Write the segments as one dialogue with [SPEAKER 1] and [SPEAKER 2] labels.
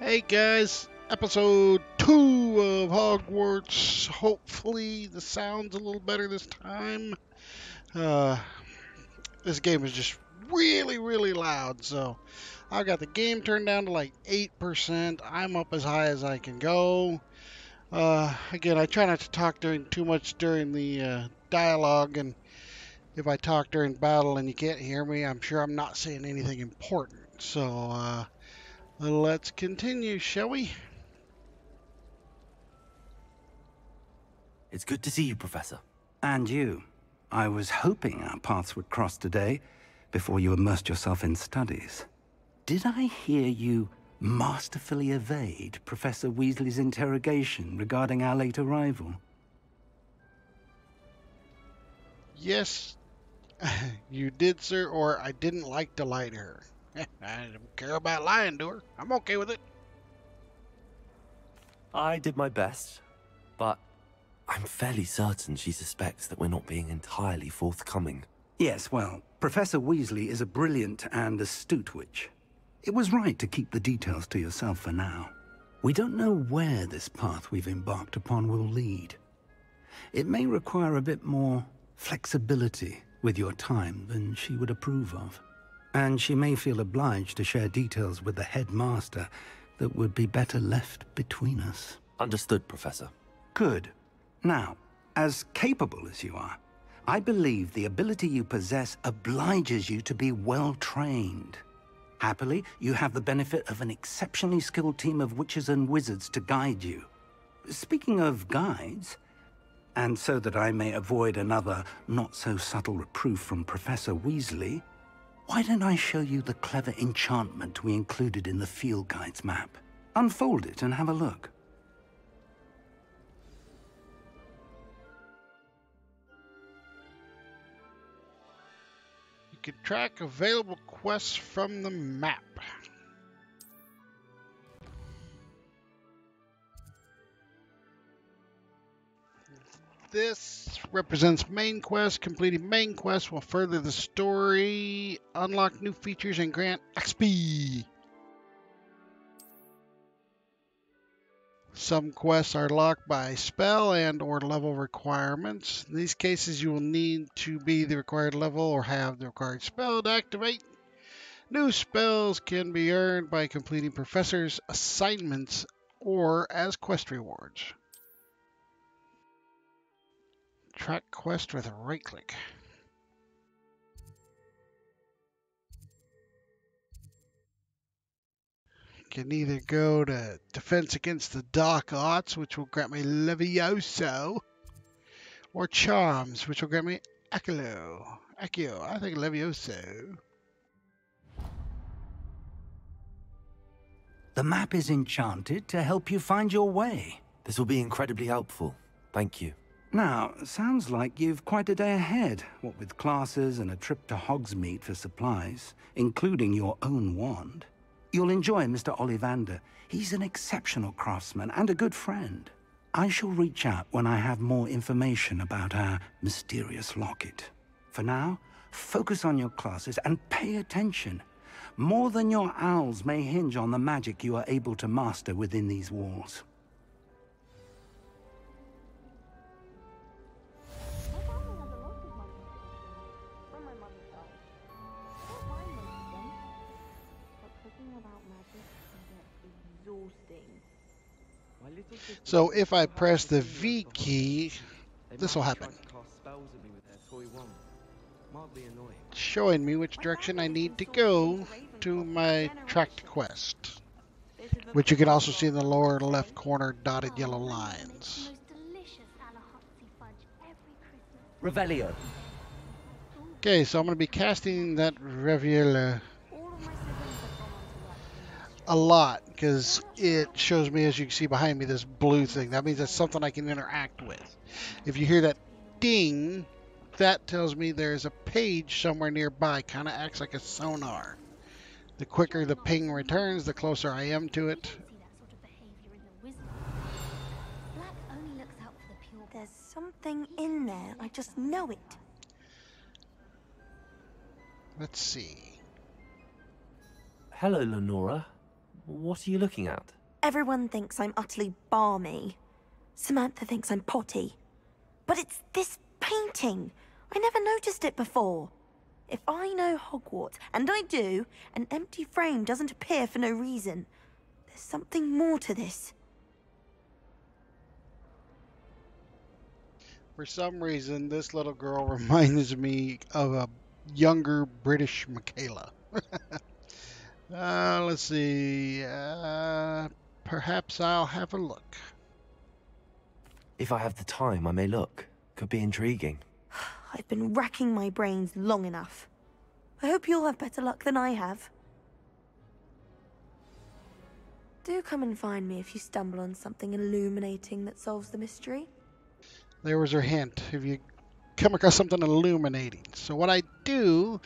[SPEAKER 1] Hey guys, episode 2 of Hogwarts. Hopefully the sound's a little better this time. Uh, this game is just really loud, so I've got the game turned down to like 8%. I'm up as high as I can go. Again, I try not to talk during too much during the dialogue, and if I talk during battle and you can't hear me, I'm sure I'm not saying anything important. So let's continue, shall we?
[SPEAKER 2] It's good to see you, Professor.
[SPEAKER 3] And you. I was hoping our paths would cross today, before you immersed yourself in studies. Did I hear you masterfully evade Professor Weasley's interrogation regarding our late arrival?
[SPEAKER 1] Yes, you did, sir, or I didn't like to lie to her. I don't care about lying to her. I'm okay with it.
[SPEAKER 2] I did my best, but I'm fairly certain she suspects that we're not being entirely forthcoming.
[SPEAKER 3] Yes, well, Professor Weasley is a brilliant and astute witch. It was right to keep the details to yourself for now. We don't know where this path we've embarked upon will lead. It may require a bit more flexibility with your time than she would approve of. And she may feel obliged to share details with the headmaster that would be better left between us.
[SPEAKER 2] Understood, Professor.
[SPEAKER 3] Good. Now, as capable as you are, I believe the ability you possess obliges you to be well-trained. Happily, you have the benefit of an exceptionally skilled team of witches and wizards to guide you. Speaking of guides, and so that I may avoid another not-so-subtle reproof from Professor Weasley, why don't I show you the clever enchantment we included in the field guide's map? Unfold it and have a look.
[SPEAKER 1] You can track available quests from the map. This represents main quest. Completing main quest will further the story, unlock new features, and grant XP. Some quests are locked by spell and or level requirements. In these cases, you will need to be the required level or have the required spell to activate. New spells can be earned by completing professors' assignments or as quest rewards. Track quest with a right click. Can either go to Defense Against the Dark Arts, which will grant me Levioso, or Charms, which will grant me Accio. I think Levioso.
[SPEAKER 3] The map is enchanted to help you find your way.
[SPEAKER 2] This will be incredibly helpful. Thank you.
[SPEAKER 3] Now, sounds like you've quite a day ahead, what with classes and a trip to Hogsmeade for supplies, including your own wand. You'll enjoy Mr. Ollivander. He's an exceptional craftsman and a good friend. I shall reach out when I have more information about our mysterious locket. For now, focus on your classes and pay attention. More than your owls may hinge on the magic you are able to master within these walls.
[SPEAKER 1] So if I press the V key, this will happen, showing me which direction I need to go to my tracked quest, which you can also see in the lower left corner dotted yellow lines.
[SPEAKER 2] Revelio.
[SPEAKER 1] Okay, so I'm going to be casting that Reveille a lot because it shows me, as you can see behind me, this blue thing. That means that's something I can interact with. If you hear that ding, that tells me there's a page somewhere nearby. Kind of acts like a sonar. The quicker the ping returns, the closer I am to it.
[SPEAKER 4] There's something in there. I just know it.
[SPEAKER 1] Let's see.
[SPEAKER 2] Hello, Lenora. What are you looking at?
[SPEAKER 4] Everyone thinks I'm utterly balmy. Samantha thinks I'm potty. But it's this painting. I never noticed it before. If I know Hogwarts, and I do, an empty frame doesn't appear for no reason. There's something more to this.
[SPEAKER 1] For some reason, this little girl reminds me of a younger British Michaela. Let's see. Perhaps I'll have a look.
[SPEAKER 2] If I have the time, I may look. Could be intriguing.
[SPEAKER 4] I've been racking my brains long enough. I hope you'll have better luck than I have. Do come and find me if you stumble on something illuminating that solves the mystery.
[SPEAKER 1] There was her hint. If you come across something illuminating. So what I do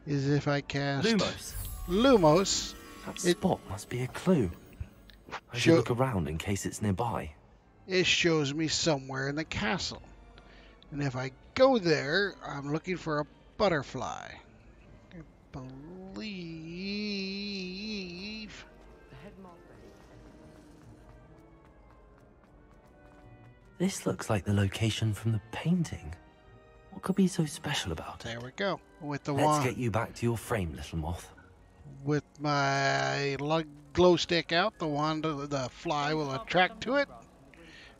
[SPEAKER 1] is if I cast
[SPEAKER 2] Lumos.
[SPEAKER 1] Lumos,
[SPEAKER 2] That spot must be a clue. I should look around in case it's nearby.
[SPEAKER 1] it shows me somewhere in the castle. And if I go there, I'm looking for a butterfly. I believe...
[SPEAKER 2] This looks like the location from the painting. What could be so special about it?
[SPEAKER 1] There we go. With the
[SPEAKER 2] Let's
[SPEAKER 1] wand,
[SPEAKER 2] get you back to your frame, little moth.
[SPEAKER 1] with my glow stick out, the fly will attract to it,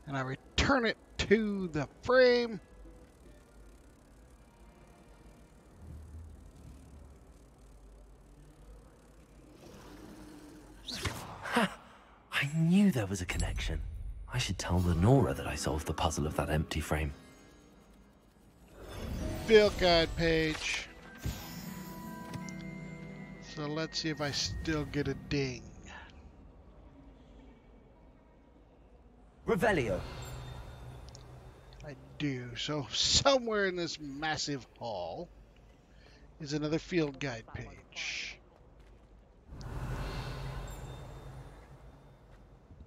[SPEAKER 1] and I return it to the frame.
[SPEAKER 2] I knew there was a connection. I should tell Lenora that I solved the puzzle of that empty frame.
[SPEAKER 1] Field guide page. So let's see if I still get a ding.
[SPEAKER 2] Revelio.
[SPEAKER 1] I do. So somewhere in this massive hall is another field guide page.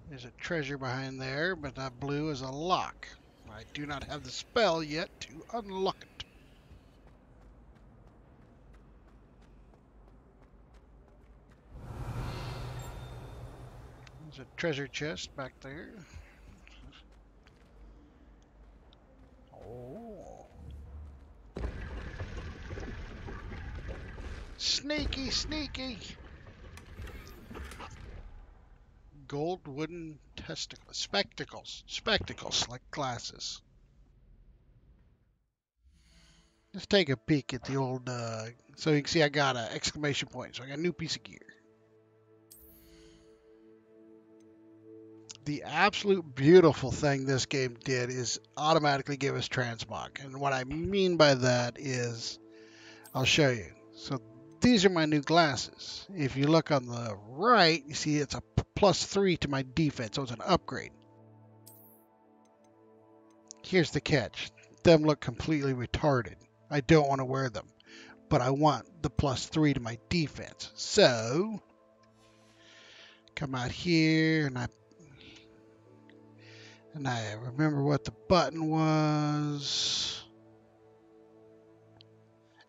[SPEAKER 1] There's a treasure behind there, but that blue is a lock. I do not have the spell yet to unlock it. There's a treasure chest back there. Oh. Sneaky, sneaky. Gold wooden spectacles like glasses. Let's take a peek at the old, so you can see I got an exclamation point, so I got a new piece of gear. The absolute beautiful thing this game did is automatically give us transmog, and what I mean by that is, I'll show you. So these are my new glasses. If you look on the right, you see it's a +3 to my defense, so it's an upgrade. Here's the catch. Them look completely retarded. I don't want to wear them, but I want the +3 to my defense. So, come out here, and I remember what the button was.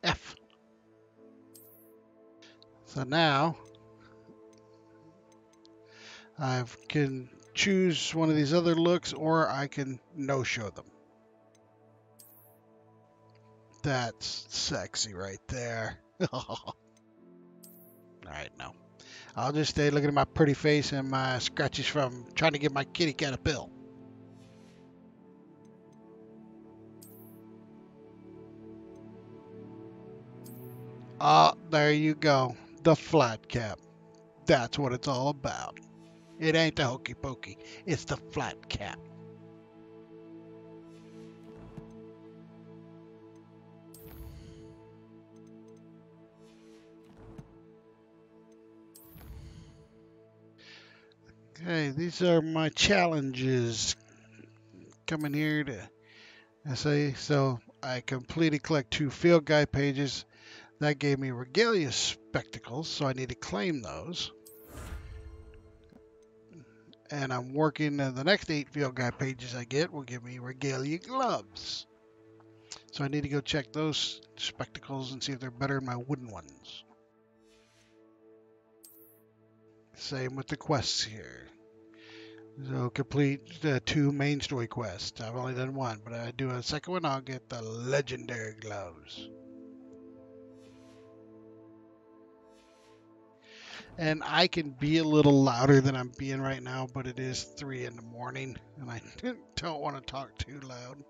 [SPEAKER 1] F. So now, I can choose one of these other looks, or I can no-show them. That's sexy right there. Alright, no. I'll just stay looking at my pretty face and my scratches from trying to give my kitty cat a pill. Ah, there you go. The flat cap. That's what it's all about. It ain't the hokey pokey. It's the flat cap. Okay, these are my challenges. Coming here to say, so I completely collect 2 field guide pages. That gave me regalia spectacles, so I need to claim those. And I'm working the next 8 field guide pages I get will give me regalia gloves. So I need to go check those spectacles and see if they're better than my wooden ones. Same with the quests here. So complete the 2 main story quests. I've only done 1, but I do a second one, I'll get the legendary gloves. And I can be a little louder than I'm being right now, but it is 3 in the morning, and I don't want to talk too loud.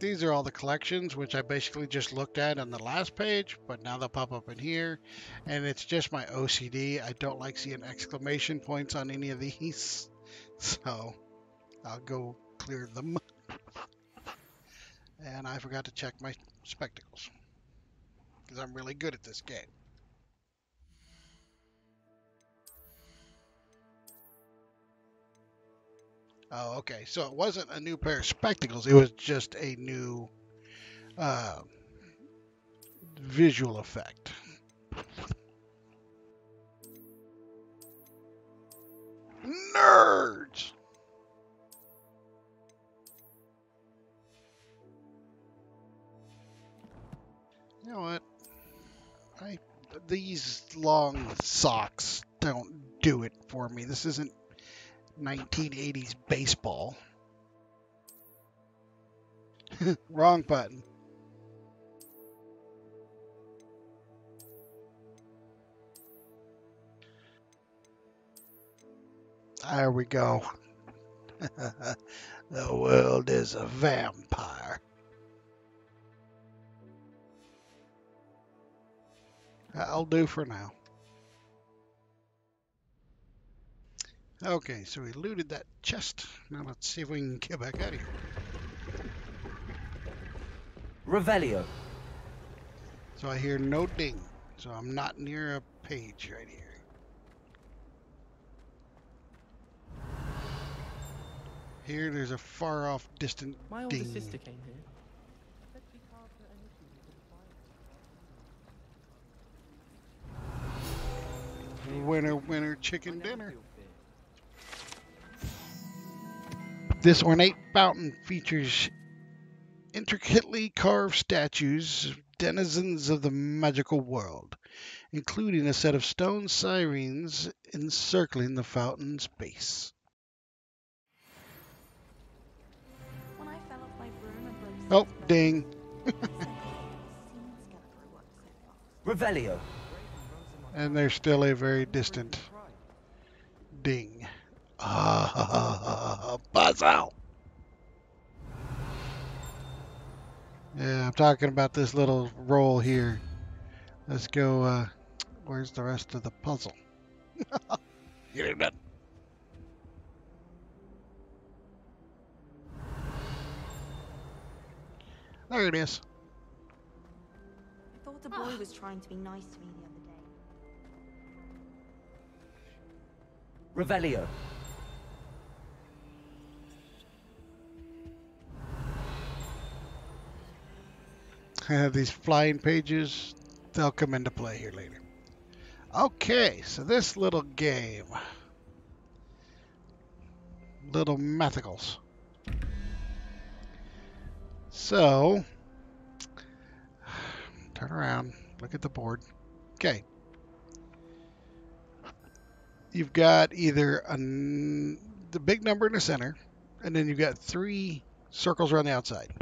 [SPEAKER 1] These are all the collections, which I basically just looked at on the last page, but now they'll pop up in here. And it's just my OCD. I don't like seeing exclamation points on any of these. So I'll go clear them. And I forgot to check my spectacles, because I'm really good at this game. Oh, okay. So it wasn't a new pair of spectacles. It was just a new visual effect. Nerds! You know what? These long socks don't do it for me. This isn't 1980s baseball. Wrong button. There we go. The world is a vampire. That'll do for now. Okay, so we looted that chest. Now let's see if we can get back out of here.
[SPEAKER 2] Revelio.
[SPEAKER 1] So I hear no ding. So I'm not near a page right here. Here there's a far off distant
[SPEAKER 5] My older
[SPEAKER 1] ding.
[SPEAKER 5] sister came here.
[SPEAKER 1] Winner, winner, chicken dinner. This ornate fountain features intricately carved statues of denizens of the magical world, including a set of stone sirens encircling the fountain's base.
[SPEAKER 4] When I fell off my broom and
[SPEAKER 1] Oh, ding.
[SPEAKER 2] Revelio.
[SPEAKER 1] And there's still a very distant ding. Buzz out. Yeah, I'm talking about this little roll here. Let's go, where's the rest of the puzzle? Get it done. There it is.
[SPEAKER 4] I thought a boy was trying to be nice to me the other day.
[SPEAKER 2] Revelio.
[SPEAKER 1] These flying pages, they'll come into play here later. Okay, so this little game. Little Mathicals. So, turn around, look at the board. Okay. You've got either the big number in the center, and then you've got 3 circles around the outside.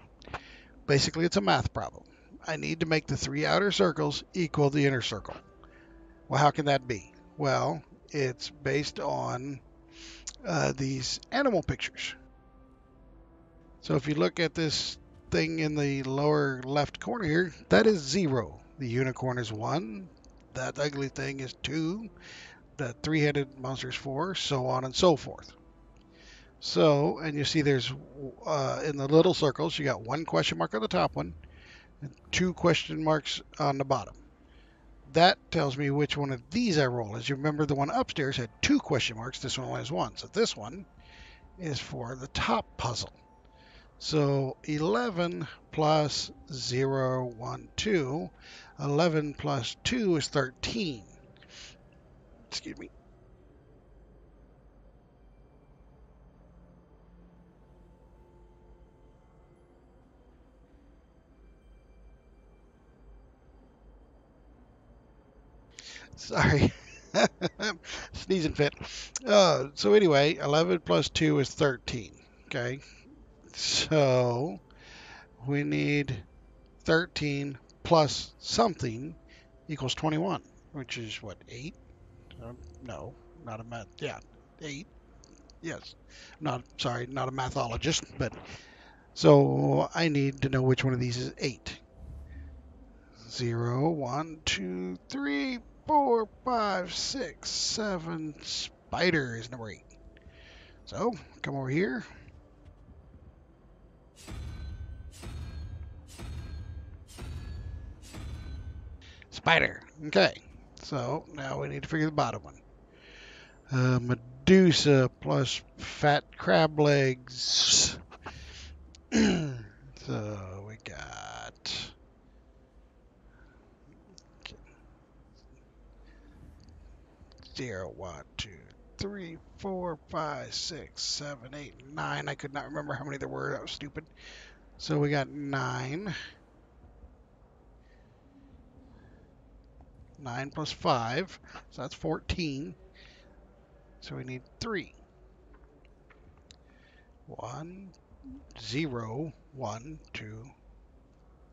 [SPEAKER 1] Basically, it's a math problem. I need to make the 3 outer circles equal the inner circle. Well, how can that be? Well, it's based on these animal pictures. So if you look at this thing in the lower left corner here, that is 0. The unicorn is 1. That ugly thing is 2. The 3-headed monster is 4, so on and so forth. So, and you see there's, in the little circles, you got 1 question mark on the top one, and 2 question marks on the bottom. That tells me which one of these I roll. As you remember, the one upstairs had 2 question marks. This one only has 1. So this one is for the top puzzle. So 11 plus 0, 1, 2. 11 plus 2 is 13. Excuse me. Sorry. Sneezing fit. So anyway, 11 plus 2 is 13. Okay. So we need 13 plus something equals 21, which is what, 8? No, not a math. Yeah, 8. Yes. Not, sorry, not a mathologist, but so I need to know which one of these is 8. 0, 1, 2, 3, 4, 5, 6, 7. Spider is number 8. So come over here. Spider. Okay. So now we need to figure the bottom one. Medusa plus fat crab legs. So we got 0, 1, 2, 3, 4, 5, 6, 7, 8, 9. I could not remember how many there were. That was stupid. So we got 9. 9 plus 5. So that's 14. So we need 3. 1, 0, 1, 2,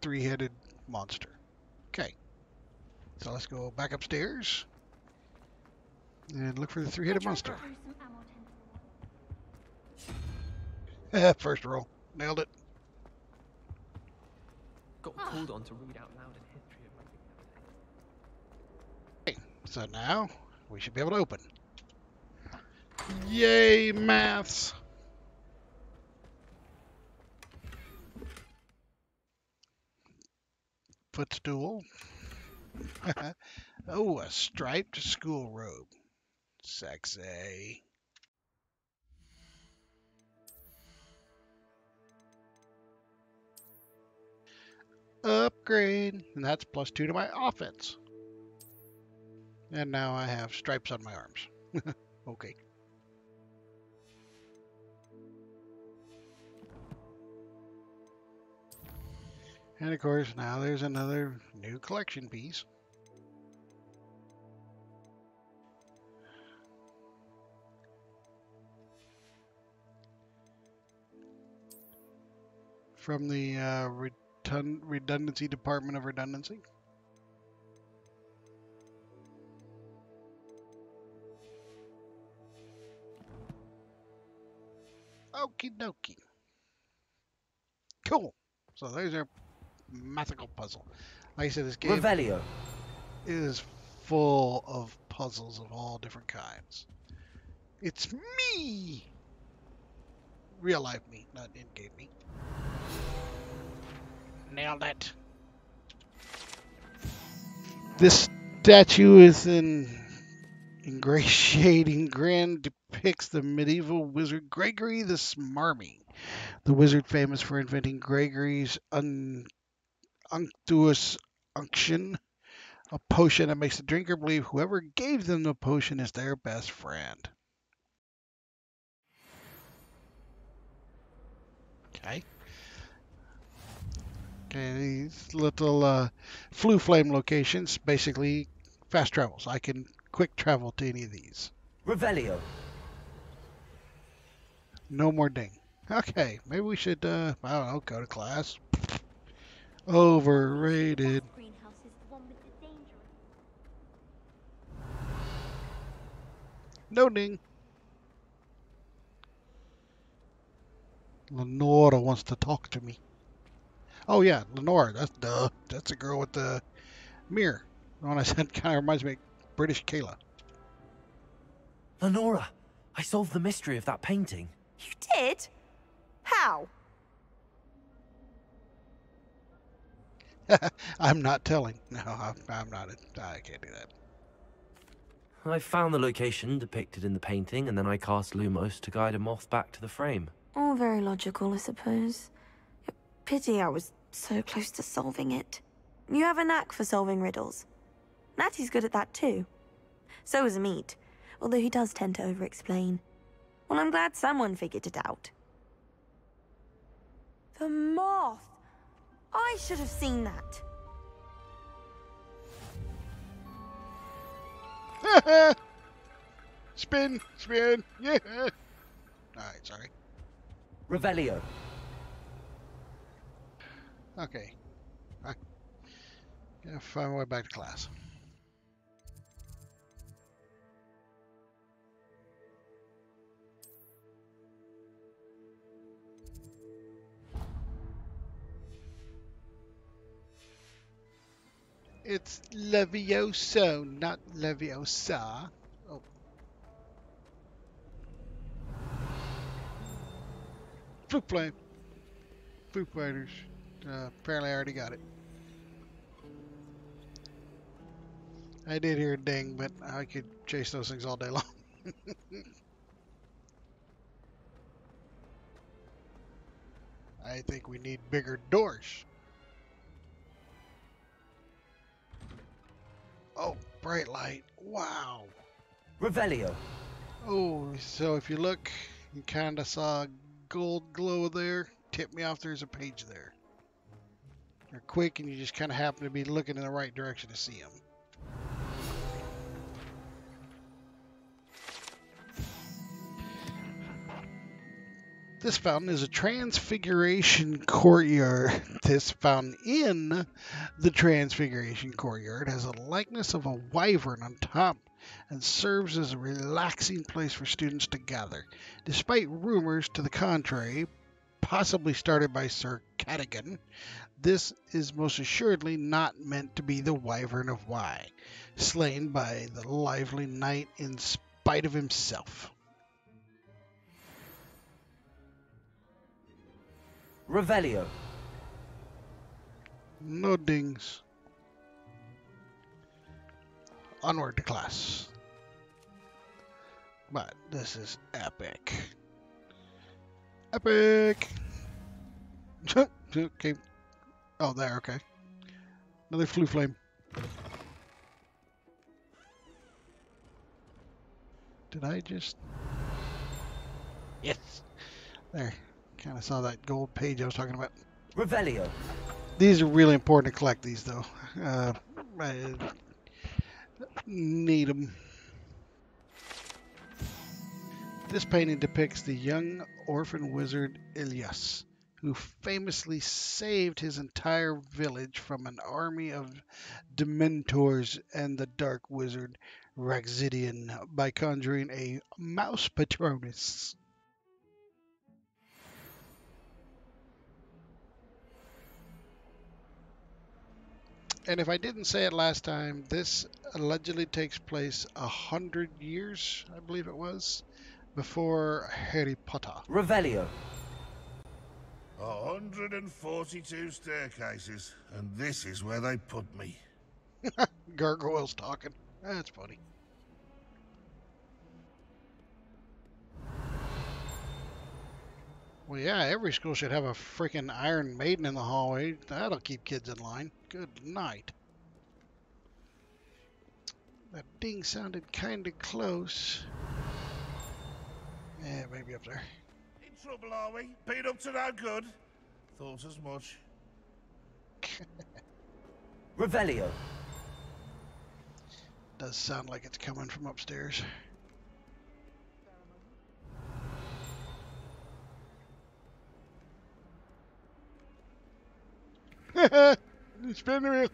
[SPEAKER 1] 3-headed monster. Okay. So let's go back upstairs and look for the 3-headed monster. First roll. Nailed it.
[SPEAKER 2] Got called on to read out loud a history of
[SPEAKER 1] Okay. So now we should be able to open. Yay, maths. Footstool. Oh, a striped school robe. Sexy. Upgrade. And that's plus 2 to my offense. And now I have stripes on my arms. Okay. And of course, now there's another new collection piece. From the Redundancy Department of Redundancy. Okie dokie. Cool. So there's our mathical puzzle. Like I said, this game
[SPEAKER 2] Revelio.
[SPEAKER 1] is full of puzzles of all different kinds. It's me! Real life me, not in-game me. Nailed it. This statue is in ingratiating grin, depicts the medieval wizard Gregory the Smarmy. The wizard famous for inventing Gregory's unctuous unction, a potion that makes the drinker believe whoever gave them the potion is their best friend. Okay. Okay, these little flu flame locations, basically fast travels. I can quick travel to any of these.
[SPEAKER 2] Revelio.
[SPEAKER 1] No more ding. Okay, maybe we should, I don't know, go to class. Overrated. No ding. Lenora wants to talk to me. Oh yeah, Lenora. That's the girl with the mirror. The one I said kind of reminds me of British Kayla.
[SPEAKER 2] Lenora, I solved the mystery of that painting.
[SPEAKER 4] You did? How?
[SPEAKER 1] I'm not telling. No, I'm not. I can't do that.
[SPEAKER 2] I found the location depicted in the painting, and then I cast Lumos to guide a moth back to the frame.
[SPEAKER 4] All very logical, I suppose. Pity I was so close to solving it. You have a knack for solving riddles. Natty's good at that too. So is Meat, although he does tend to over-explain. Well, I'm glad someone figured it out. The moth! I should have seen that.
[SPEAKER 1] Spin, spin, yeah. Alright, sorry.
[SPEAKER 2] Revelio.
[SPEAKER 1] Okay. I gotta find my way back to class. It's Levioso, not Leviosa. Oh. Flute flame. Foo Fighters. Apparently I already got it. I did hear a ding, but I could chase those things all day long. I think we need bigger doors. Oh, bright light. Wow.
[SPEAKER 2] Revelio.
[SPEAKER 1] Oh, so if you look, you kind of saw a gold glow there. Tip me off there's a page there. They're quick and you just kind of happen to be looking in the right direction to see them. This fountain is a transfiguration courtyard. This fountain in the transfiguration courtyard has a likeness of a wyvern on top and serves as a relaxing place for students to gather. Despite rumors to the contrary, possibly started by Sir Cadogan, this is most assuredly not meant to be the wyvern of Wye, slain by the lively knight in spite of himself.
[SPEAKER 2] Revelio.
[SPEAKER 1] No dings. Onward to class. But this is epic. Epic! Okay. Oh, there, okay. Another flue flame. Did I just... Yes! There. Kind of saw that gold page I was talking about.
[SPEAKER 2] Revelio.
[SPEAKER 1] These are really important to collect these, though. I need them. This painting depicts the young orphan wizard Ilias, who famously saved his entire village from an army of Dementors and the dark wizard Raxidian by conjuring a mouse patronus. And if I didn't say it last time, this allegedly takes place 100 years, I believe it was, before Harry Potter.
[SPEAKER 2] Revelio.
[SPEAKER 5] 142 staircases, and this is where they put me.
[SPEAKER 1] Gargoyles talking. That's funny. Well, yeah, every school should have a freaking Iron Maiden in the hallway. That'll keep kids in line. Good night. That ding sounded kind of close. Yeah, maybe up there.
[SPEAKER 5] In trouble, are we? Been up to no good? Thought as much.
[SPEAKER 2] Revelio.
[SPEAKER 1] Does sound like it's coming from upstairs. Spin the wheel.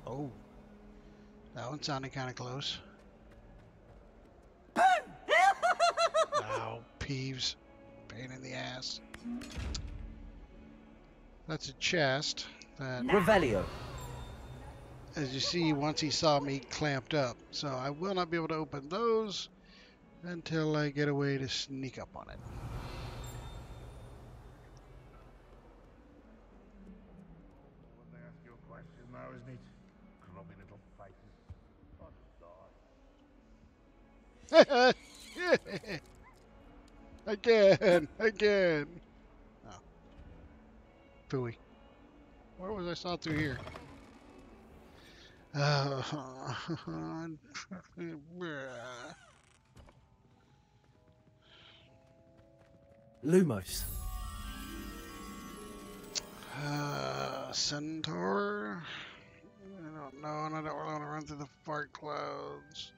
[SPEAKER 1] Oh, that one sounded kind of close. Ow, Peeves. Pain in the ass. That's a chest that,
[SPEAKER 2] Revelio.
[SPEAKER 1] as you see, once he saw me clamped up. So I will not be able to open those until I get a way to sneak up on it.
[SPEAKER 5] When they ask you a question now, isn't it? Grubby little faces.
[SPEAKER 1] Again. Oh. Phooey. Where was I saw through here?
[SPEAKER 2] Lumos.
[SPEAKER 1] Centaur? I don't know, and I don't really want to run through the fart clouds.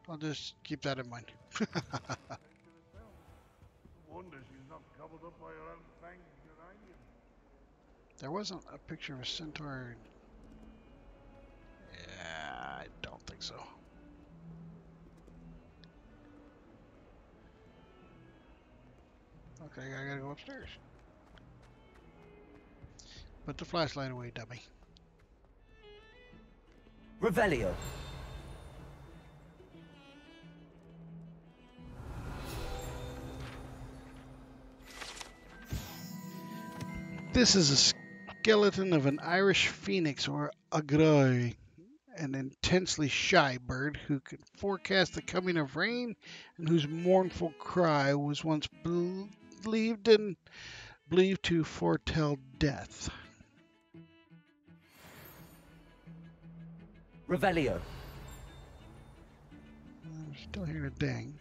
[SPEAKER 1] I'll just keep that in mind.
[SPEAKER 5] Wonder she's not gobbled up by her own fanged uranium.
[SPEAKER 1] There wasn't a picture of a centaur. Yeah, I don't think so. Okay, I gotta go upstairs. Put the flashlight away, dummy.
[SPEAKER 2] Revelio.
[SPEAKER 1] This is a skeleton of an Irish phoenix or agroi, an intensely shy bird who could forecast the coming of rain and whose mournful cry was once believed to foretell death.
[SPEAKER 2] Revelio.
[SPEAKER 1] I'm still hearing a ding.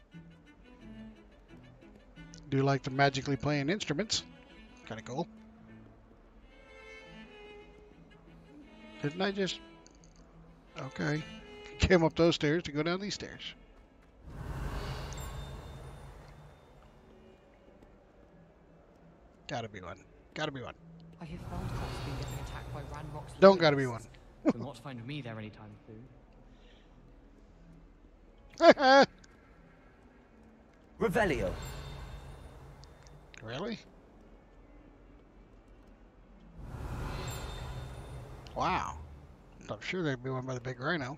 [SPEAKER 1] Do like the magically playing instruments. Kind of cool. Didn't I just... Okay. Came up those stairs to go down these stairs. Gotta be one. Gotta be one.
[SPEAKER 6] I have found Cops been getting attacked by Ranrock's
[SPEAKER 1] Don't gotta be one.
[SPEAKER 6] You'll not find me there anytime soon.
[SPEAKER 2] Revelio.
[SPEAKER 1] Really? Wow. I'm sure there'd be one by the big rhino.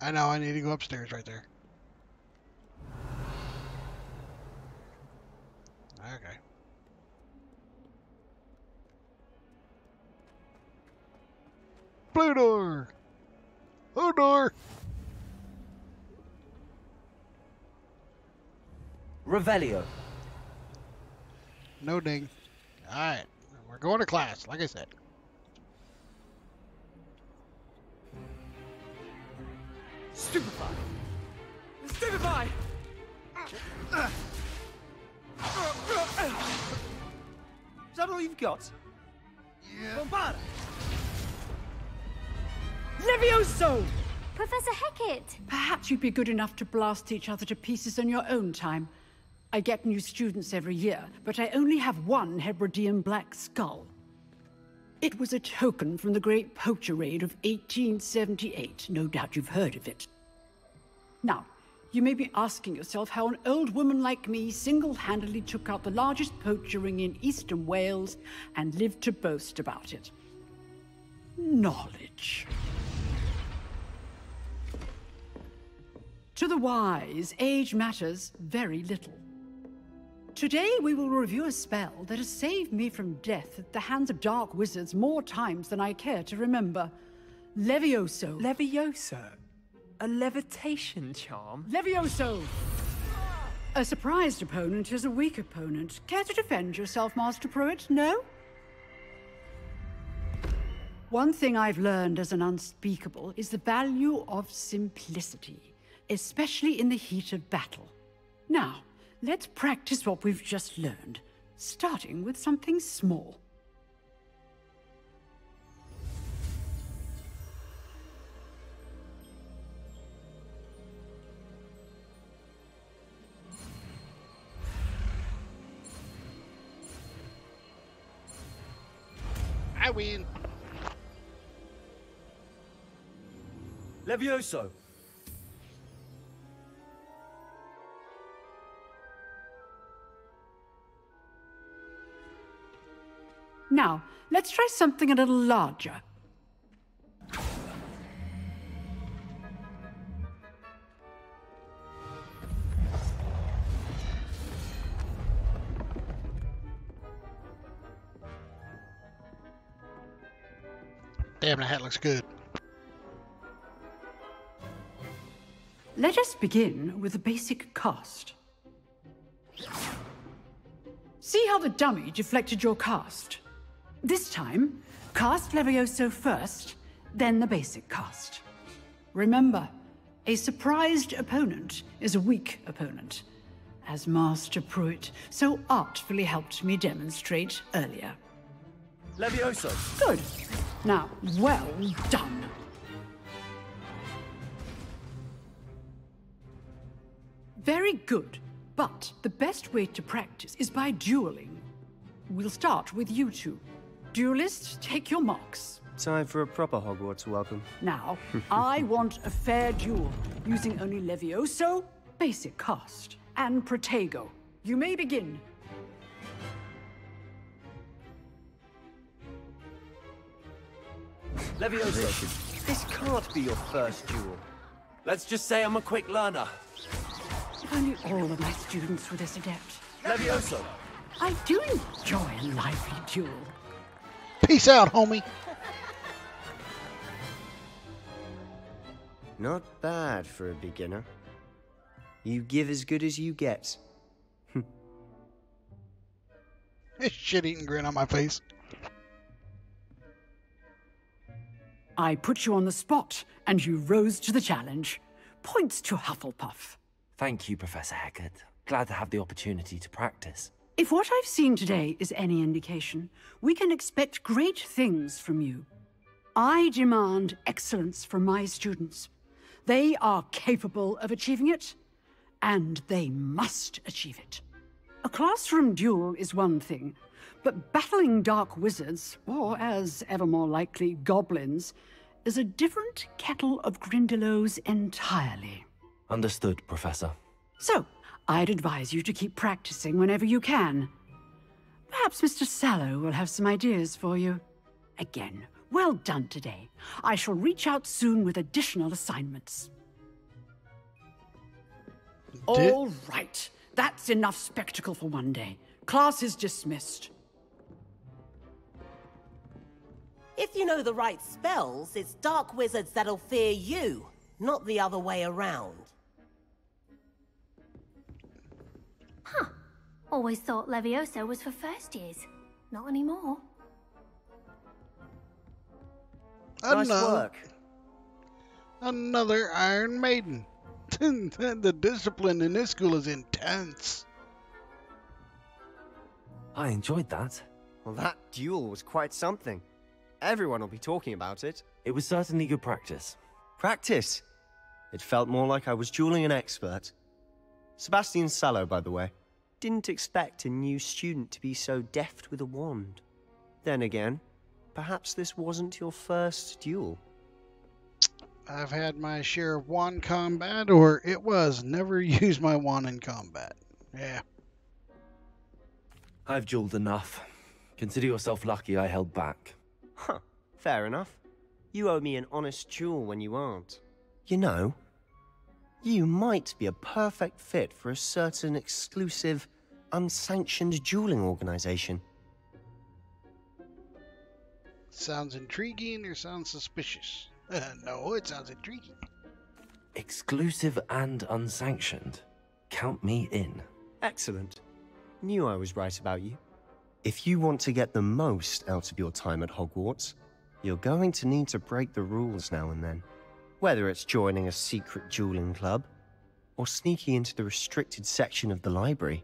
[SPEAKER 1] I know, I need to go upstairs right there. Okay. Blue door! Blue door!
[SPEAKER 2] Revelio.
[SPEAKER 1] No ding. Alright. We're going to class, like I said.
[SPEAKER 6] Stupefy! Stupefy!
[SPEAKER 2] Is that all you've got?
[SPEAKER 1] Yeah.
[SPEAKER 2] Bombarda!
[SPEAKER 6] Levioso!
[SPEAKER 7] Professor Hecat!
[SPEAKER 8] Perhaps you'd be good enough to blast each other to pieces in your own time. I get new students every year, but I only have one Hebridean black skull. It was a token from the Great Poacher Raid of 1878. No doubt you've heard of it. Now, you may be asking yourself how an old woman like me single-handedly took out the largest poacher ring in eastern Wales and lived to boast about it. Knowledge. To the wise, age matters very little. Today we will review a spell that has saved me from death at the hands of dark wizards more times than I care to remember. Levioso.
[SPEAKER 6] Levioso? A levitation charm?
[SPEAKER 8] Levioso! A surprised opponent is a weak opponent. Care to defend yourself, Master Pruitt? No? One thing I've learned as an unspeakable is the value of simplicity, especially in the heat of battle. Now, let's practice what we've just learned, starting with something small.
[SPEAKER 1] I win.
[SPEAKER 2] Levioso.
[SPEAKER 8] Now, let's try something a little larger.
[SPEAKER 1] Damn, the hat looks good.
[SPEAKER 8] Let us begin with the basic cast. See how the dummy deflected your cast? This time, Cast Levioso first, then the basic cast. Remember, a surprised opponent is a weak opponent, as Master Pruitt so artfully helped me demonstrate earlier.
[SPEAKER 2] Levioso!
[SPEAKER 8] Good. Now, well done. Very good, but the best way to practice is by dueling. We'll start with you two. Duelists, take your marks.
[SPEAKER 9] Time for a proper Hogwarts welcome.
[SPEAKER 8] Now, I want a fair duel, using only Levioso, basic cast, and Protego. You may begin.
[SPEAKER 9] Levioso, this can't be your first duel.
[SPEAKER 2] Let's just say I'm a quick learner.
[SPEAKER 8] If only all of my students were this adept.
[SPEAKER 2] Levioso!
[SPEAKER 8] I do enjoy a lively duel.
[SPEAKER 1] Peace out, homie.
[SPEAKER 9] Not bad for a beginner. You give as good as you get.
[SPEAKER 1] Shit-eating grin on my face.
[SPEAKER 8] I put you on the spot, and you rose to the challenge. Points to Hufflepuff.
[SPEAKER 2] Thank you, Professor Hecat. Glad to have the opportunity to practice.
[SPEAKER 8] If what I've seen today is any indication, we can expect great things from you. I demand excellence from my students. They are capable of achieving it, and they must achieve it. A classroom duel is one thing, but battling dark wizards, or as ever more likely, goblins, is a different kettle of Grindylows entirely.
[SPEAKER 2] Understood, Professor.
[SPEAKER 8] So, I'd advise you to keep practicing whenever you can. Perhaps Mr. Sallow will have some ideas for you. Again, well done today. I shall reach out soon with additional assignments. All right. That's enough spectacle for one day. Class is dismissed.
[SPEAKER 10] If you know the right spells, it's dark wizards that'll fear you, not the other way around.
[SPEAKER 7] Huh. Always thought Levioso was for first years. Not anymore.
[SPEAKER 9] Nice work.
[SPEAKER 1] Another Iron Maiden. The discipline in this school is intense.
[SPEAKER 2] I enjoyed that.
[SPEAKER 9] Well, that duel was quite something. Everyone will be talking about it.
[SPEAKER 2] It was certainly good practice.
[SPEAKER 9] Practice? It felt more like I was dueling an expert. Sebastian Sallow, by the way. Didn't expect a new student to be so deft with a wand. Then again, perhaps this wasn't your first duel.
[SPEAKER 1] I've had my share of wand combat, or it was never use my wand in combat. Yeah.
[SPEAKER 2] I've dueled enough. Consider yourself lucky I held back.
[SPEAKER 9] Huh, fair enough. You owe me an honest duel when you aren't. You know, you might be a perfect fit for a certain exclusive, unsanctioned dueling organization.
[SPEAKER 1] Sounds intriguing or sounds suspicious? No, it sounds intriguing.
[SPEAKER 2] Exclusive and unsanctioned. Count me in.
[SPEAKER 9] Excellent. Knew I was right about you. If you want to get the most out of your time at Hogwarts, you're going to need to break the rules now and then. Whether it's joining a secret dueling club, or sneaking into the restricted section of the library,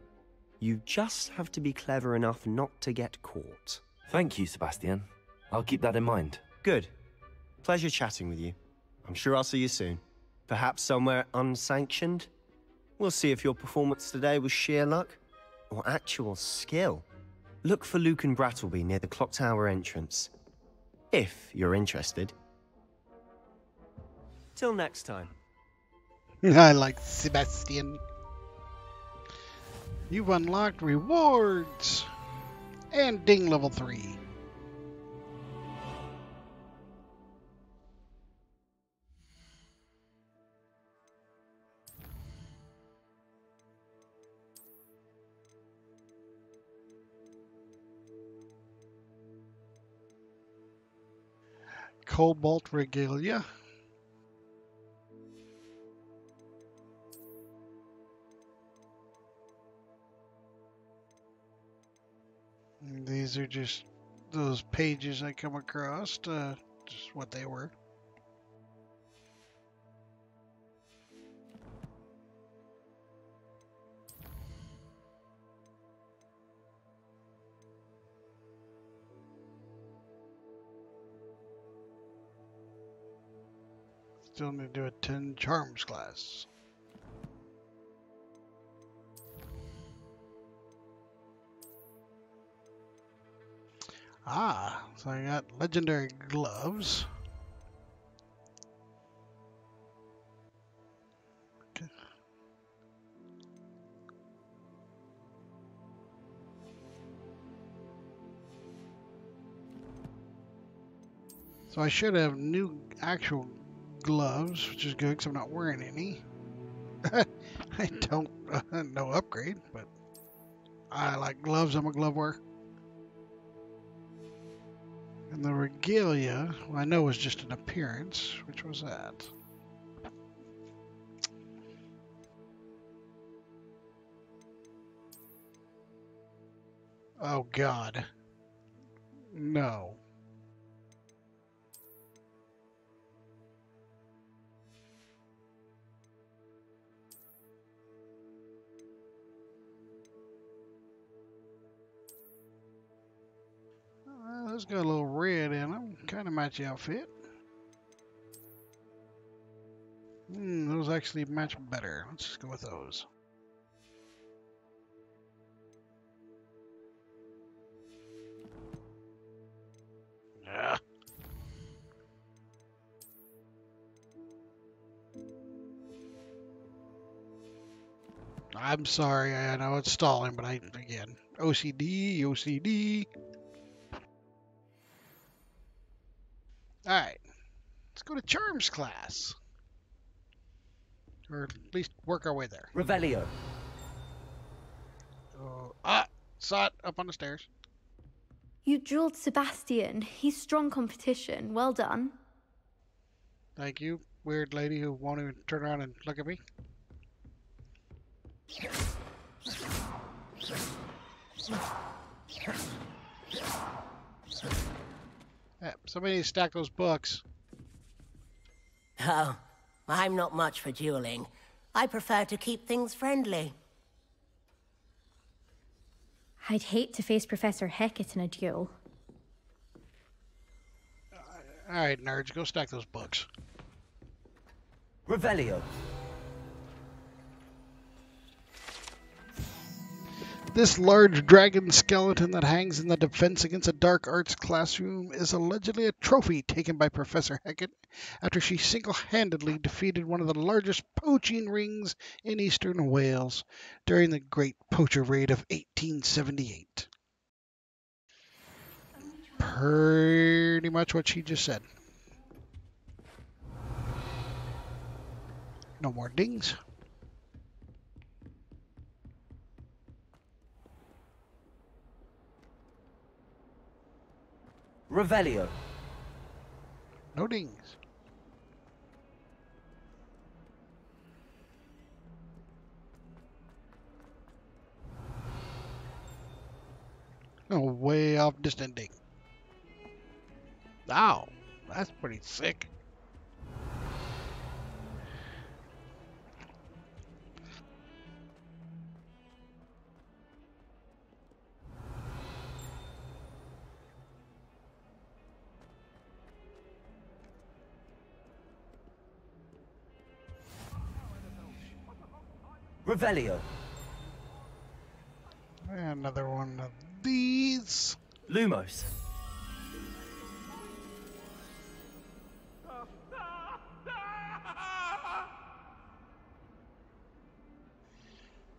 [SPEAKER 9] you just have to be clever enough not to get caught.
[SPEAKER 2] Thank you, Sebastian. I'll keep that in mind.
[SPEAKER 9] Good. Pleasure chatting with you. I'm sure I'll see you soon. Perhaps somewhere unsanctioned? We'll see if your performance today was sheer luck or actual skill. Look for Luke and Brattleby near the clock tower entrance. If you're interested. Till next time.
[SPEAKER 1] I like Sebastian. You've unlocked rewards. And ding level 3. Cobalt Regalia. These are just those pages I come across, just what they were. Still need to do a 10 charms class. Ah, so I got legendary gloves. Okay. So I should have new actual gloves, which is good because I'm not wearing any. I don't, no upgrade, but I like gloves. I'm a glove wearer. And the regalia, well, I know was just an appearance. Which was that? Oh, God. No. Those got a little red in them. Kind of match the outfit. Those actually match better. Let's just go with those. Yeah. I'm sorry. I know it's stalling, but again, OCD, OCD. All right. Let's go to charms class. Or at least work our way there.
[SPEAKER 2] Revelio.
[SPEAKER 1] Saw it up on the stairs.
[SPEAKER 11] You drilled Sebastian. He's strong competition. Well done.
[SPEAKER 1] Thank you, weird lady who won't even turn around and look at me. Yeah, somebody needs to stack those books.
[SPEAKER 10] Oh, I'm not much for dueling. I prefer to keep things friendly.
[SPEAKER 11] I'd hate to face Professor Hecat in a duel.
[SPEAKER 1] All right, nerds, go stack those books.
[SPEAKER 2] Revelio.
[SPEAKER 1] This large dragon skeleton that hangs in the Defense Against the Dark Arts classroom is allegedly a trophy taken by Professor Hecat after she single-handedly defeated one of the largest poaching rings in eastern Wales during the Great Poacher Raid of 1878. Pretty much what she just said. No more dings.
[SPEAKER 2] Revelio.
[SPEAKER 1] No dings. No, way off distant ding. Ow, that's pretty sick.
[SPEAKER 2] Revelio.
[SPEAKER 1] Another one of these.
[SPEAKER 2] Lumos.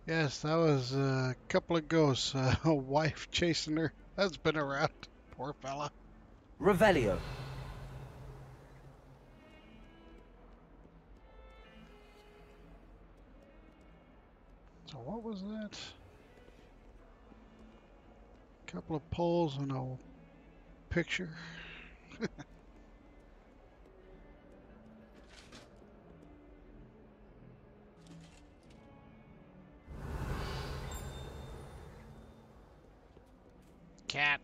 [SPEAKER 1] Yes, that was a couple of ghosts. A wife chasing her husband around. Poor fella.
[SPEAKER 2] Revelio.
[SPEAKER 1] So what was that? Couple of poles and a picture. Cat.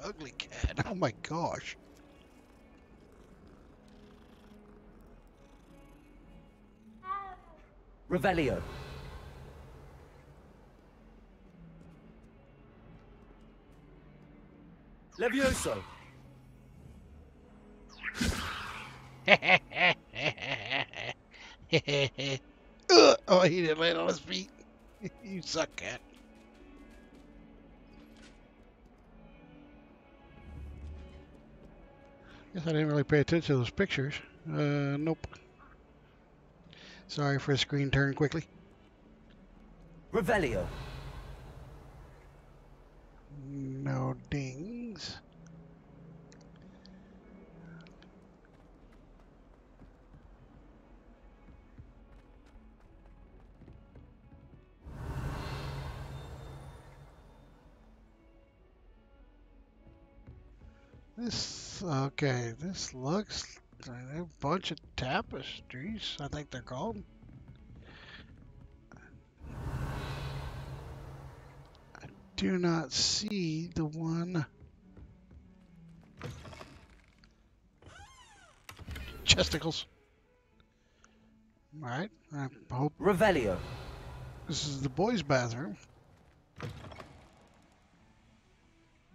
[SPEAKER 1] ugly cat. Oh my gosh.
[SPEAKER 2] Revelio. Levioso.
[SPEAKER 1] Oh, he didn't land on his feet. You suck, cat. Guess I didn't really pay attention to those pictures. Nope. Sorry for the screen turn quickly.
[SPEAKER 2] Revelio.
[SPEAKER 1] No dings. Okay, this looks like a bunch of tapestries, I think they're called. I do not see the one. Chesticles. Alright, I hope
[SPEAKER 2] Revelio.
[SPEAKER 1] this is the boys' bathroom.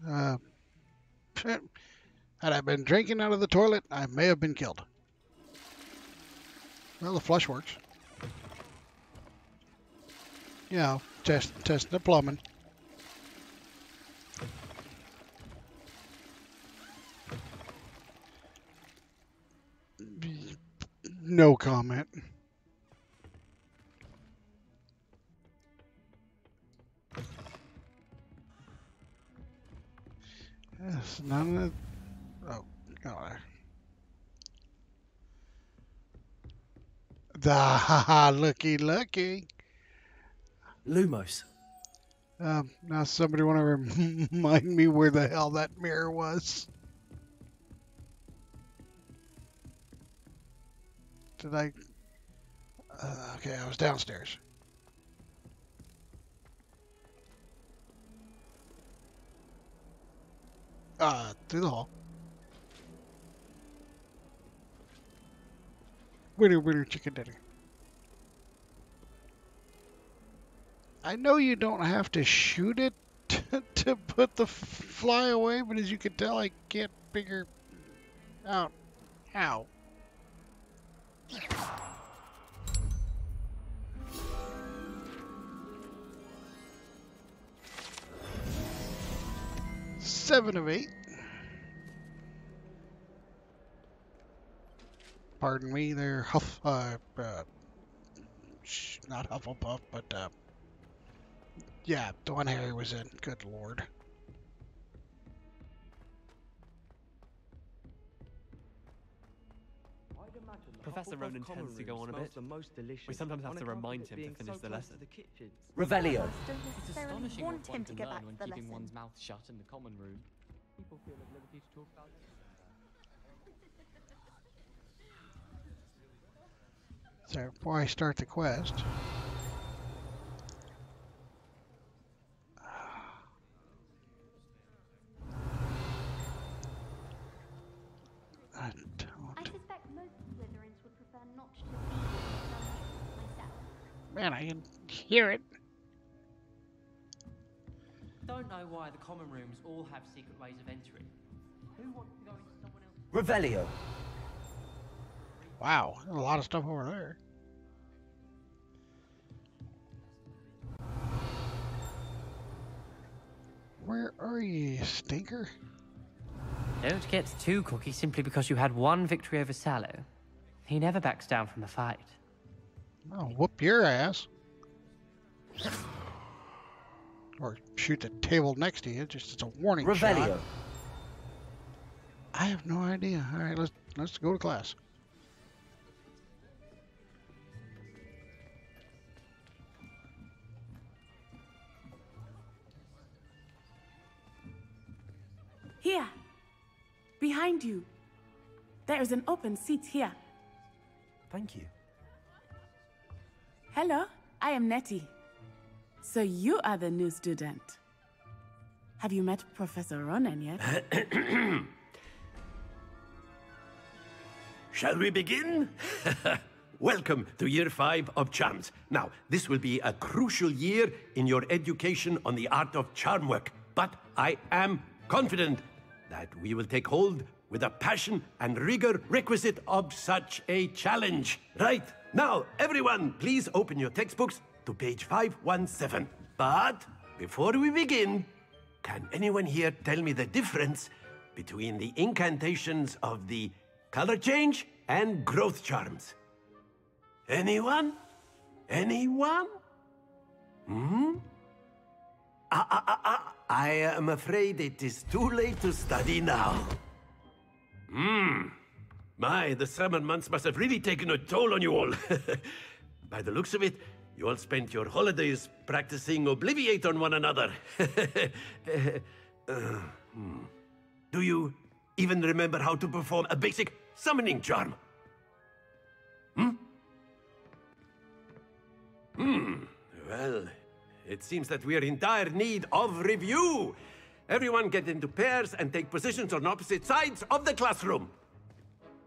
[SPEAKER 1] Had I been drinking out of the toilet, I may have been killed. Well, the flush works. Yeah, test the plumbing. No comment. Yes, none of. Oh, God. Looky.
[SPEAKER 2] Lumos.
[SPEAKER 1] Now somebody want to remind me where the hell that mirror was. Did I? Okay, I was downstairs. Through the hall. Winner, chicken dinner. I know you don't have to shoot it to put the fly away, but as you can tell, I can't figure out how. Seven of 8. Pardon me, they're not Hufflepuff, but yeah, the one Harry was in. Good lord.
[SPEAKER 6] Professor Ronan tends to go on a bit. We sometimes have to remind him to finish the lesson.
[SPEAKER 2] Revelio.
[SPEAKER 6] It's astonishing what one can learn when keeping one's mouth shut in the common room. People feel at liberty to talk about it.
[SPEAKER 1] So before I start the quest, I
[SPEAKER 7] suspect most Slytherins would prefer not to see myself.
[SPEAKER 1] Man, I can hear it.
[SPEAKER 12] Don't know why the common rooms all have secret ways of entering. Who wants to go into someone else's?
[SPEAKER 2] Revelio.
[SPEAKER 1] Wow, there's a lot of stuff over there. Where are you, stinker?
[SPEAKER 12] Don't get too cocky simply because you had one victory over Sallow. He never backs down from a fight.
[SPEAKER 1] I'll whoop your ass. Or shoot the table next to you, just as a warning
[SPEAKER 2] Revelio.
[SPEAKER 1] shot. I have no idea. All right, let's go to class.
[SPEAKER 13] Here, behind you. There is an open seat here.
[SPEAKER 2] Thank you.
[SPEAKER 13] Hello, I am Nettie. So you are the new student. Have you met Professor Ronen yet?
[SPEAKER 14] Shall we begin? Welcome to Year 5 of Charms. Now, this will be a crucial year in your education on the art of charm work, but I am confident that we will take hold with the passion and rigor requisite of such a challenge. Right, now, everyone, please open your textbooks to page 517. But before we begin, can anyone here tell me the difference between the incantations of the color change and growth charms? Anyone? Anyone? I am afraid it is too late to study now. My, the summer months must have really taken a toll on you all. By the looks of it, you all spent your holidays practicing Obliviate on one another. Do you even remember how to perform a basic summoning charm? Well, it seems that we are in dire need of review. Everyone get into pairs and take positions on opposite sides of the classroom.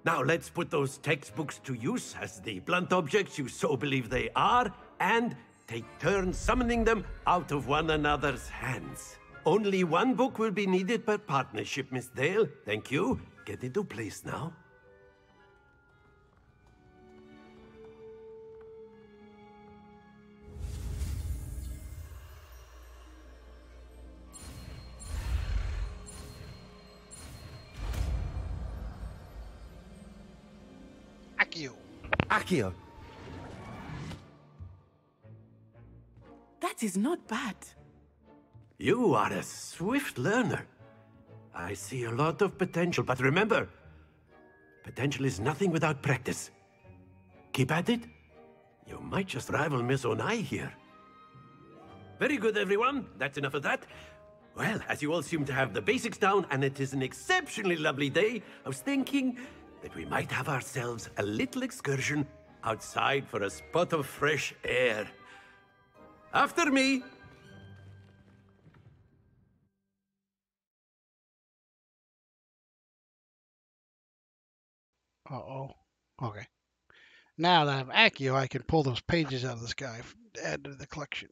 [SPEAKER 14] Now let's put those textbooks to use as the blunt objects you so believe they are, and take turns summoning them out of one another's hands. Only one book will be needed per partnership, Miss Dale. Thank you. Get into place now.
[SPEAKER 1] Accio.
[SPEAKER 13] That is not bad.
[SPEAKER 14] You are a swift learner. I see a lot of potential, but remember, potential is nothing without practice. Keep at it. You might just rival Miss Onai here. Very good, everyone. That's enough of that. Well, as you all seem to have the basics down, and it is an exceptionally lovely day, I was thinking that we might have ourselves a little excursion outside for a spot of fresh air. After me!
[SPEAKER 1] Uh-oh. Okay. Now that I have Accio, I can pull those pages out of this guy to add to the collection.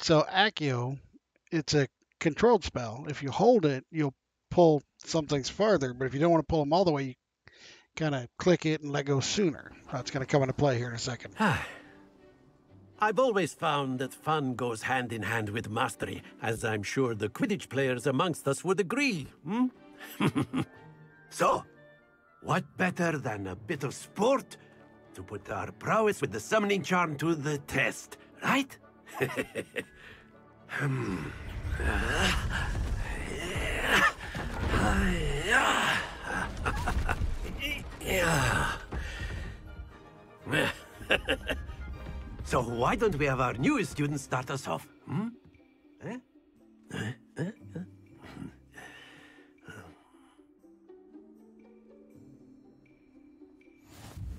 [SPEAKER 1] So Accio, it's a controlled spell. If you hold it, you'll pull some things farther, but if you don't want to pull them all the way, you kind of click it and let go sooner. That's going to come into play here in a second.
[SPEAKER 14] I've always found that fun goes hand in hand with mastery, as I'm sure the Quidditch players amongst us would agree. So, what better than a bit of sport to put our prowess with the summoning charm to the test, right? So why don't we have our newest student start us off?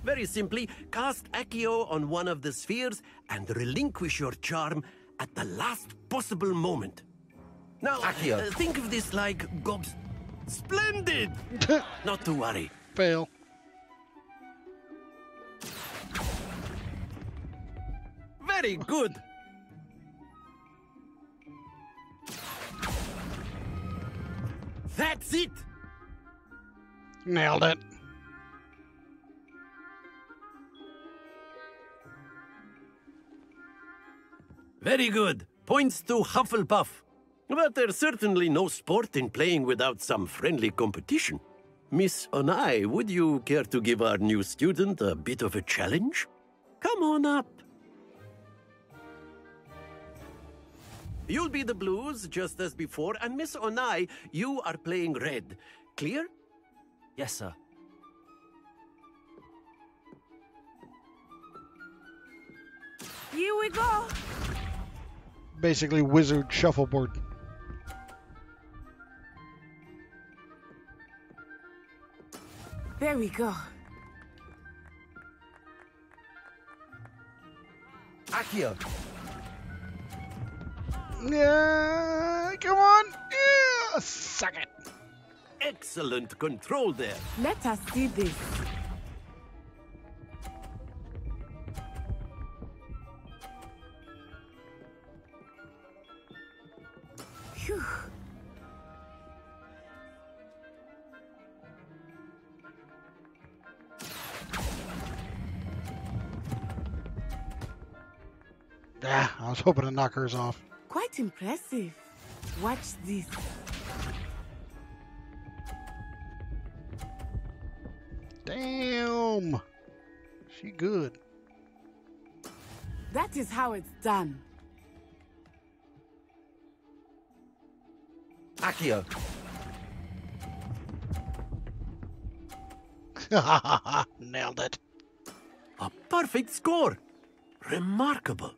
[SPEAKER 14] Very simply, cast Accio on one of the spheres and relinquish your charm at the last possible moment. Now,
[SPEAKER 9] Accio.
[SPEAKER 14] Think of this like gobs. Splendid! Not to worry.
[SPEAKER 1] Fail.
[SPEAKER 14] Very good. That's it.
[SPEAKER 1] Nailed it.
[SPEAKER 14] Very good. Points to Hufflepuff. But there's certainly no sport in playing without some friendly competition. Miss Onai, would you care to give our new student a bit of a challenge? Come on up. You'll be the blues, just as before, and Miss Onai, you are playing red. Clear?
[SPEAKER 2] Yes, sir.
[SPEAKER 13] Here we go.
[SPEAKER 1] Basically, wizard shuffleboard.
[SPEAKER 13] There we go.
[SPEAKER 14] Accio.
[SPEAKER 1] Yeah, come on. Yeah, suck it.
[SPEAKER 14] Excellent control there.
[SPEAKER 13] Let us see this. Phew.
[SPEAKER 1] Ah, I was hoping to knock hers off.
[SPEAKER 13] Quite impressive. Watch this.
[SPEAKER 1] Damn. She good.
[SPEAKER 13] That is how it's done.
[SPEAKER 14] Accio.
[SPEAKER 1] Nailed it.
[SPEAKER 14] A perfect score. Remarkable.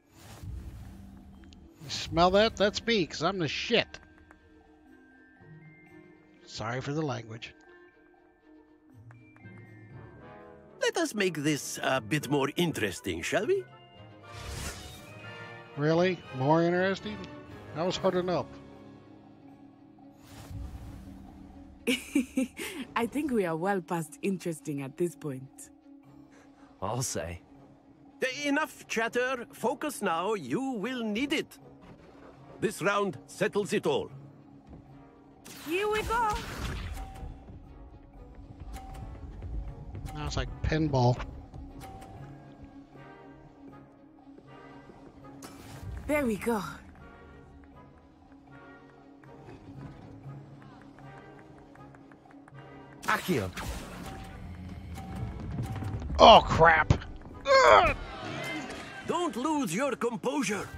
[SPEAKER 1] You smell that? That's me, because I'm the shit. Sorry for the language.
[SPEAKER 14] Let us make this a bit more interesting, shall we?
[SPEAKER 1] Really? More interesting? That was hard enough.
[SPEAKER 13] I think we are well past interesting at this point.
[SPEAKER 2] I'll say.
[SPEAKER 14] Enough chatter. Focus now. You will need it. This round settles it all.
[SPEAKER 13] Here we go.
[SPEAKER 1] Now it's like pinball.
[SPEAKER 13] There we go.
[SPEAKER 14] Accio.
[SPEAKER 1] Oh, crap. Ugh!
[SPEAKER 14] Don't lose your composure.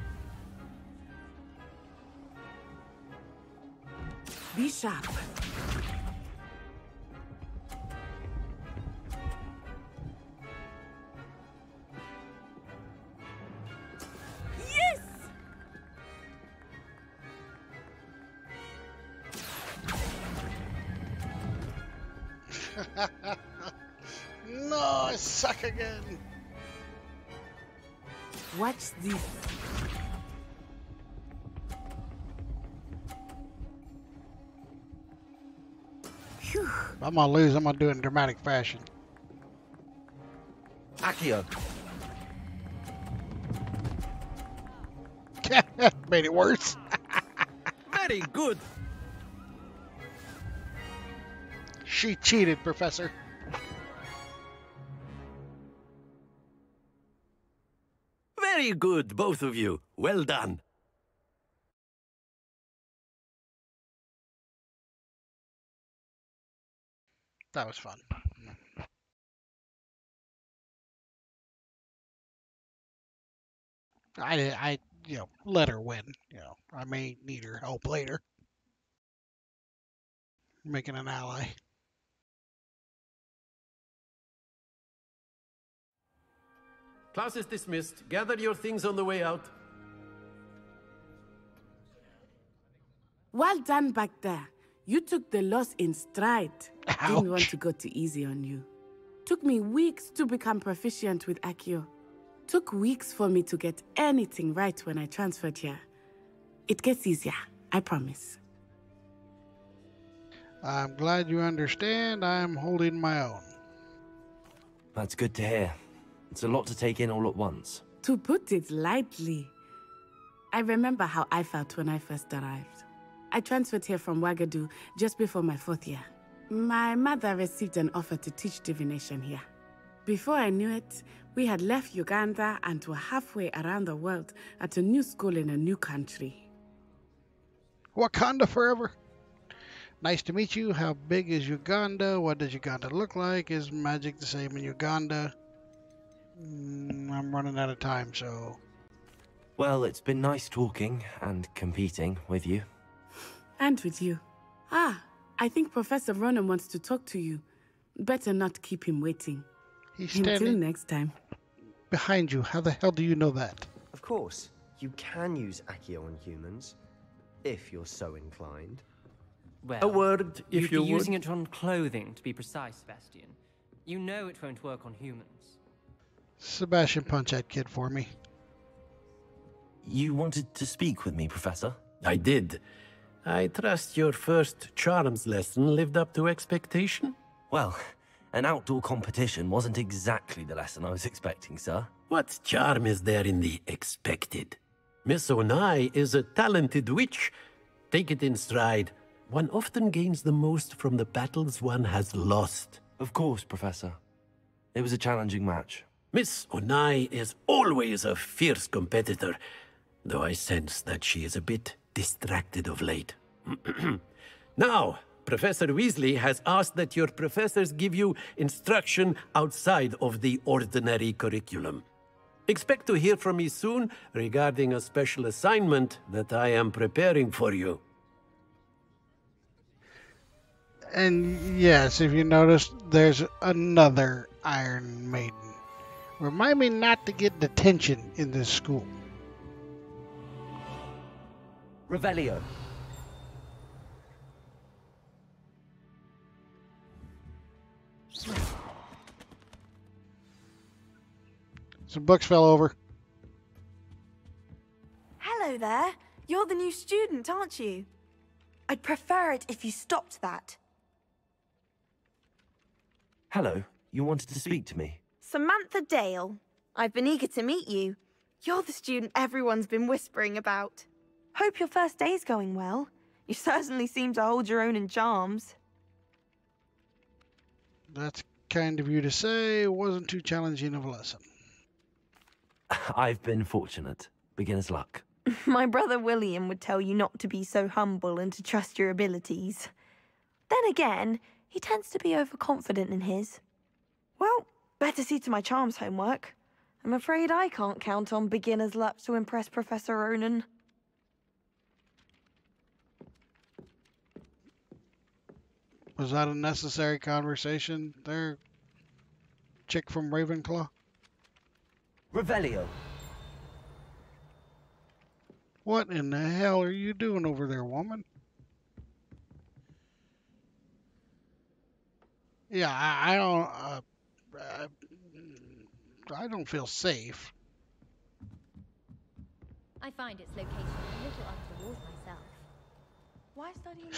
[SPEAKER 13] Be sharp. Yes!
[SPEAKER 1] No, I suck again.
[SPEAKER 13] Watch this. Phew.
[SPEAKER 1] If I'm gonna lose, I'm gonna do it in dramatic fashion.
[SPEAKER 14] Accio.
[SPEAKER 1] Made it worse.
[SPEAKER 14] Very good.
[SPEAKER 1] She cheated, Professor.
[SPEAKER 14] Very good, both of you. Well done.
[SPEAKER 1] That was fun. I let her win. I may need her help later. Making an ally.
[SPEAKER 14] Class is dismissed. Gather your things on the way out.
[SPEAKER 13] Well done back there. You took the loss in stride.
[SPEAKER 1] Ouch.
[SPEAKER 13] Didn't want to go too easy on you. Took me weeks to become proficient with Accio. Took weeks for me to get anything right when I transferred here. It gets easier, I promise.
[SPEAKER 1] I'm glad you understand. I'm holding my own.
[SPEAKER 2] That's good to hear. It's a lot to take in all at once.
[SPEAKER 13] To put it lightly, I remember how I felt when I first arrived. I transferred here from Wagadu just before my 4th year. My mother received an offer to teach divination here. Before I knew it, we had left Uganda and were halfway around the world at a new school in a new country.
[SPEAKER 1] Wakanda forever. Nice to meet you. How big is Uganda? What does Uganda look like? Is magic the same in Uganda? I'm running out of time, so...
[SPEAKER 2] Well, it's been nice talking and competing with you.
[SPEAKER 13] And with you. Ah, I think Professor Ronan wants to talk to you. Better not keep him waiting.
[SPEAKER 1] He's
[SPEAKER 13] Until
[SPEAKER 1] standing
[SPEAKER 13] next time.
[SPEAKER 1] behind you. How the hell do you know that?
[SPEAKER 9] course, you can use Accio on humans, if you're so inclined.
[SPEAKER 12] Well,
[SPEAKER 14] A word, if
[SPEAKER 12] you'd
[SPEAKER 14] you
[SPEAKER 12] be
[SPEAKER 14] would.
[SPEAKER 12] using it on clothing, to be precise, Sebastian. You know it won't work on humans.
[SPEAKER 1] Sebastian, punch that kid for me.
[SPEAKER 2] You wanted to speak with me, Professor?
[SPEAKER 14] I did. I trust your first charms lesson lived up to expectation?
[SPEAKER 2] Well, an outdoor competition wasn't exactly the lesson I was expecting, sir.
[SPEAKER 14] What charm is there in the expected? Miss Onai is a talented witch. Take it in stride. One often gains the most from the battles one has lost.
[SPEAKER 2] Of course, Professor. It was a challenging match.
[SPEAKER 14] Miss Onai is always a fierce competitor, though I sense that she is a bit distracted of late. Now, Professor Weasley has asked that your professors give you instruction outside of the ordinary curriculum. Expect to hear from me soon regarding a special assignment that I am preparing for you.
[SPEAKER 1] And yes, if you notice, there's another Iron Maiden. Remind me not to get detention in this school.
[SPEAKER 2] Revelio.
[SPEAKER 1] Some books fell over.
[SPEAKER 4] Hello there. You're the new student, aren't you? I'd prefer it if you stopped that.
[SPEAKER 2] Hello, you wanted to speak to me?
[SPEAKER 4] Samantha Dale. I've been eager to meet you. You're the student everyone's been whispering about. Hope your first day's going well. You certainly seem to hold your own in charms.
[SPEAKER 1] That's kind of you to say. It wasn't too challenging of a lesson.
[SPEAKER 2] I've been fortunate. Beginner's luck.
[SPEAKER 4] My brother William would tell you not to be so humble and to trust your abilities. Then again, he tends to be overconfident in his. Well, better see to my charms homework. I'm afraid I can't count on beginner's luck to impress Professor Ronan.
[SPEAKER 1] Was that a necessary conversation there, chick from Ravenclaw?
[SPEAKER 2] Revelio.
[SPEAKER 1] What in the hell are you doing over there, woman? Yeah, I don't feel safe.
[SPEAKER 15] I find its location a little untoward myself.
[SPEAKER 4] Why studying?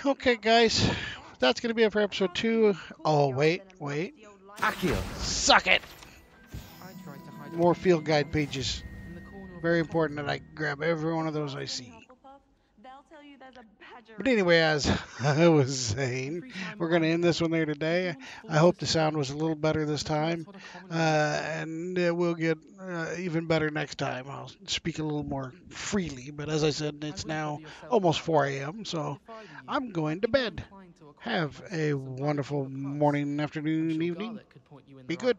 [SPEAKER 1] Okay, guys, that's gonna be it for episode 2. Oh, wait.
[SPEAKER 2] Accio.
[SPEAKER 1] Suck it! More field guide pages. Very important that I grab every one of those I see. But anyway, as I was saying, we're going to end this one there today. I hope the sound was a little better this time, and it will get even better next time. I'll speak a little more freely, but as I said, it's now almost 4 a.m., so I'm going to bed. Have a wonderful morning, afternoon, evening. Be good.